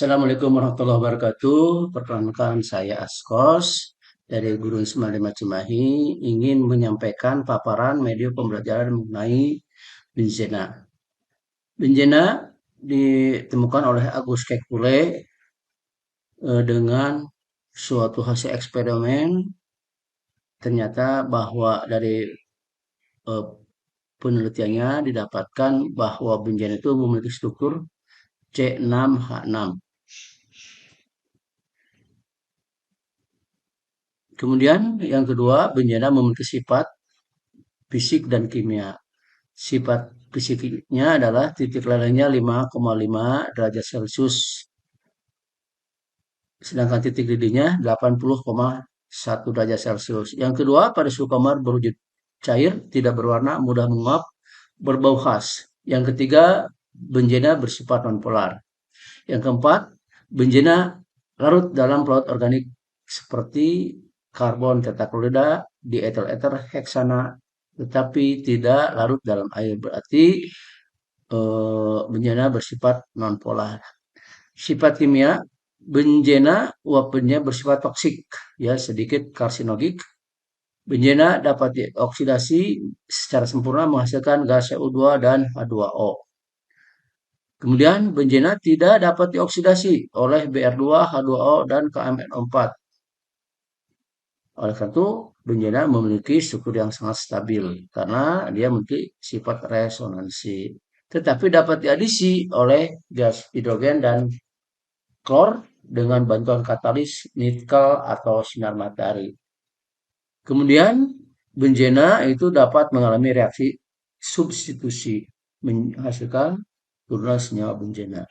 Assalamualaikum warahmatullahi wabarakatuh. Perkenalkan saya Askos dari Guru Ismail Cimahi ingin menyampaikan paparan media pembelajaran mengenai benzena. Benzena ditemukan oleh Agus Kekule dengan suatu hasil eksperimen. Ternyata bahwa dari eh, penelitiannya didapatkan bahwa benzena itu memiliki struktur C6H6. Kemudian yang kedua, benzena memiliki sifat fisik dan kimia. Sifat fisiknya adalah titik lelehnya 5,5 derajat Celcius, sedangkan titik didihnya 80,1 derajat Celcius. Yang kedua, pada suhu kamar berwujud cair, tidak berwarna, mudah menguap, berbau khas. Yang ketiga, benzena bersifat nonpolar. Yang keempat, benzena larut dalam pelarut organik seperti karbon tetaklorida, dietil ether, heksana, tetapi tidak larut dalam air. Berarti benzena bersifat nonpolar. Sifat kimia, benzena uapnya bersifat toksik, ya sedikit karsinogik. Benzena dapat dioksidasi secara sempurna menghasilkan gas CO2 dan H2O. Kemudian benzena tidak dapat dioksidasi oleh Br2, H2O, dan KMNO4. Oleh karena itu, benzena memiliki struktur yang sangat stabil karena dia memiliki sifat resonansi. Tetapi dapat diadisi oleh gas hidrogen dan klor dengan bantuan katalis nikel atau sinar matahari. Kemudian benzena itu dapat mengalami reaksi substitusi menghasilkan turunan senyawa benzena.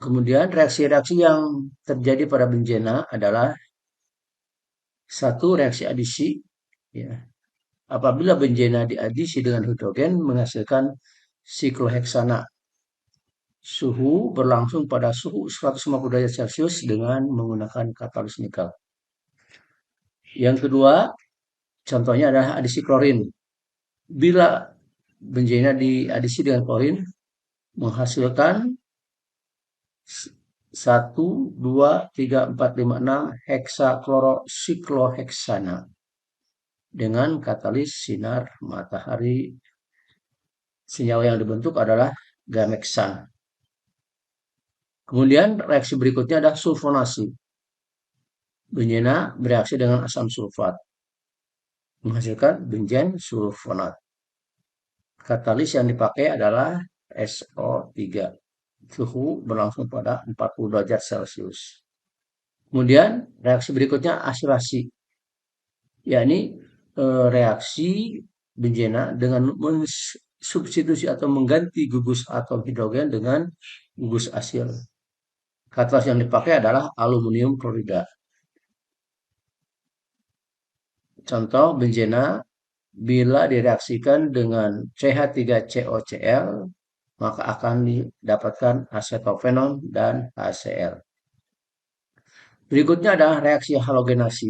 Kemudian reaksi-reaksi yang terjadi pada benzena adalah satu, reaksi adisi, ya. Apabila benzena diadisi dengan hidrogen menghasilkan sikloheksana. Suhu berlangsung pada suhu 150 derajat Celcius dengan menggunakan katalis nikel. Yang kedua, contohnya adalah adisi klorin. Bila benzena diadisi dengan klorin menghasilkan 1, 2, 3, 4, 5, 6 heksaklorosikloheksana dengan katalis sinar matahari. Senyawa yang dibentuk adalah gameksan. Kemudian reaksi berikutnya adalah sulfonasi. Benzena bereaksi dengan asam sulfat menghasilkan benzen sulfonat. Katalis yang dipakai adalah SO3. Suhu berlangsung pada 40 derajat Celcius. Kemudian reaksi berikutnya asilasi, yakni reaksi benzena dengan mensubstitusi atau mengganti gugus atom hidrogen dengan gugus asil. Katalis yang dipakai adalah aluminium klorida. Contoh benzena bila direaksikan dengan CH3COCl maka akan didapatkan acetophenon dan HCl. Berikutnya adalah reaksi halogenasi.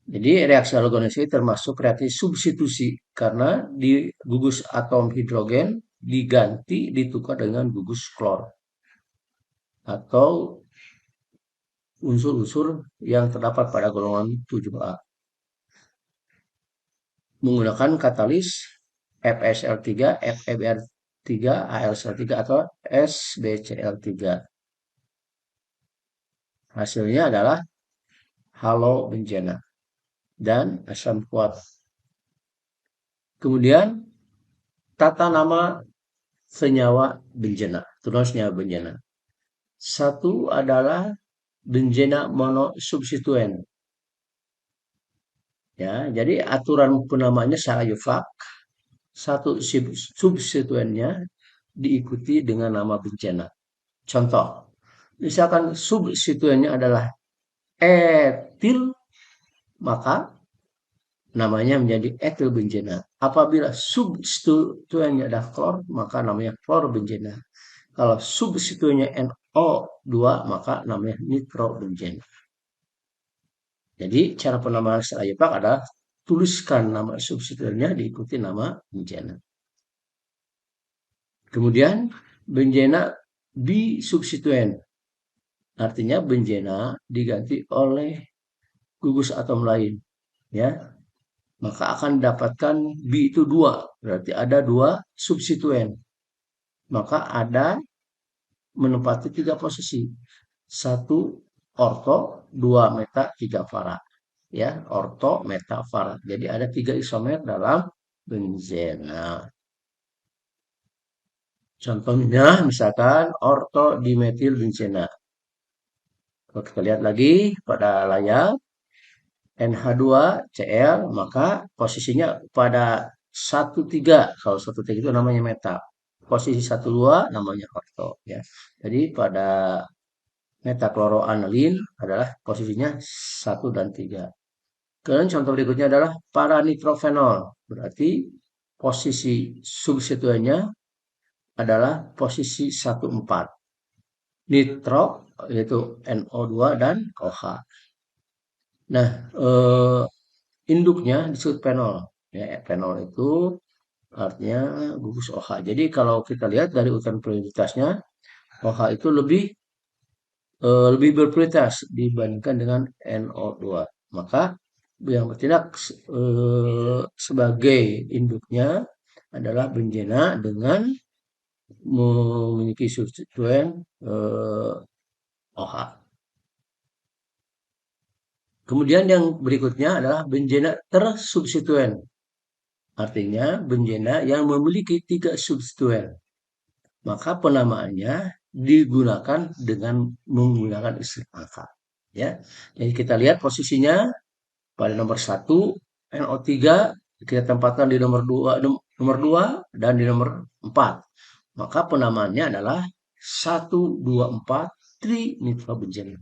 Jadi reaksi halogenasi termasuk reaksi substitusi karena di gugus atom hidrogen diganti ditukar dengan gugus klor atau unsur-unsur yang terdapat pada golongan 7A menggunakan katalis FSL3, FeBr3, AlSl3 atau SbCl3. Hasilnya adalah halobenzena dan asam kuat. Kemudian tata nama senyawa benzena, turunan senyawa benzena. Satu adalah benzena monosubstituen. Ya, jadi aturan penamaannya secara yufak. Satu substituennya diikuti dengan nama benzena. Contoh, misalkan substituennya adalah etil, maka namanya menjadi etilbenzena. Apabila substituennya adalah klor, maka namanya klorbenzena. Kalau substituennya NO2, maka namanya nitrobenzena. Jadi cara penamaan secara Jepang adalah tuliskan nama substituennya diikuti nama benzena. Kemudian benzena bisubstituen, artinya benzena diganti oleh gugus atom lain, ya. Maka akan dapatkan bi itu dua, berarti ada dua substituen. Maka ada menempati tiga posisi, satu orto, dua meta, tiga para, ya, orto, meta, para. Jadi ada tiga isomer dalam benzena. Contohnya misalkan orto dimetil benzena. Kalau kita lihat lagi pada layar NH2Cl, maka posisinya pada 1,3. Kalau 1,3 itu namanya meta. Posisi 1,2 namanya orto, ya. Jadi pada metakloroanilin adalah posisinya 1 dan 3. Kemudian contoh berikutnya adalah paranitrofenol. Berarti posisi substituennya adalah posisi 1,4. Nitro yaitu NO2 dan OH. Nah, induknya disebut fenol. Ya, fenol itu artinya gugus OH. Jadi kalau kita lihat dari urutan prioritasnya, OH itu lebih berprioritas dibandingkan dengan NO2. Maka yang bertindak sebagai induknya adalah benzena dengan memiliki substituen OH. Kemudian yang berikutnya adalah benzena tersubstituen. Artinya benzena yang memiliki tiga substituen. Maka penamaannya digunakan dengan menggunakan istilah angka. Ya, jadi kita lihat posisinya pada nomor 1 NO3 kita tempatkan di nomor 2 dan di nomor 4. Maka penamaannya adalah 1,2,4 trinitrobenzena.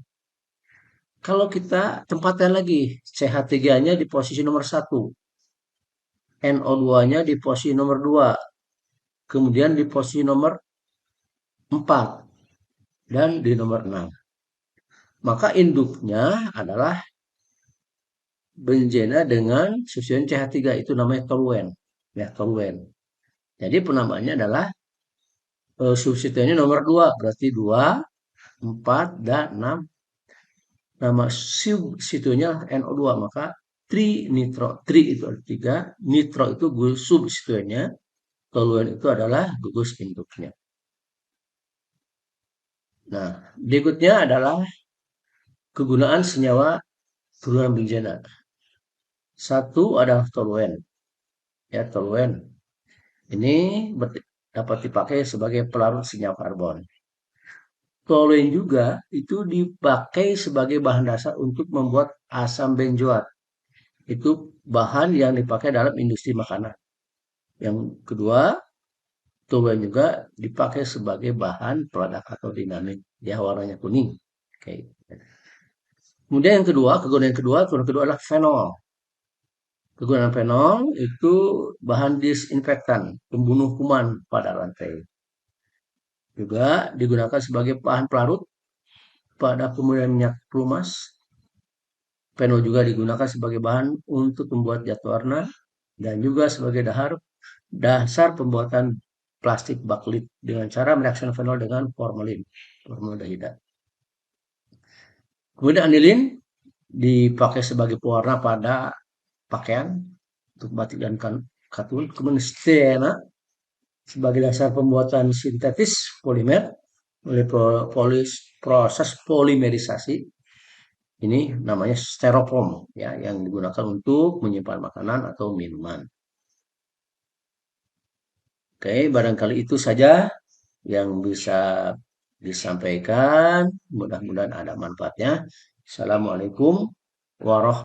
Kalau kita tempatkan lagi CH3-nya di posisi nomor 1, NO2-nya di posisi nomor 2, kemudian di posisi nomor 4 dan di nomor 6. Maka induknya adalah benzena dengan substituen CH3, itu namanya toluen, ya, toluen. Jadi penamaannya adalah substituennya nomor 2, berarti 2, 4 dan 6. Nama substituennya NO2, maka trinitro. Tri itu ada 3, nitro itu substituennya, toluen itu adalah gugus induknya. Nah, berikutnya adalah kegunaan senyawa turunan benzena. Satu adalah toluen. Ya, toluen. Ini dapat dipakai sebagai pelarut senyawa karbon. Toluen juga itu dipakai sebagai bahan dasar untuk membuat asam benzoat. Itu bahan yang dipakai dalam industri makanan. Yang kedua, toluen juga dipakai sebagai bahan peledak atau dinamit. Dia warnanya kuning. Oke. Kemudian yang kedua, kegunaan yang kedua adalah fenol. Kegunaan fenol itu bahan disinfektan, pembunuh kuman pada lantai. Juga digunakan sebagai bahan pelarut pada pemurnian minyak pelumas. Fenol juga digunakan sebagai bahan untuk membuat cat warna dan juga sebagai dasar pembuatan plastik bakelit dengan cara mereaksikan fenol dengan formaldehida. Kemudian anilin dipakai sebagai pewarna pada pakaian untuk batik dan katun. Kemudian stena sebagai dasar pembuatan sintetis polimer oleh proses polimerisasi. Ini namanya styrofoam, ya, yang digunakan untuk menyimpan makanan atau minuman. Oke, barangkali itu saja yang bisa disampaikan. Mudah-mudahan ada manfaatnya. Assalamualaikum warahmatullahi wabarakatuh.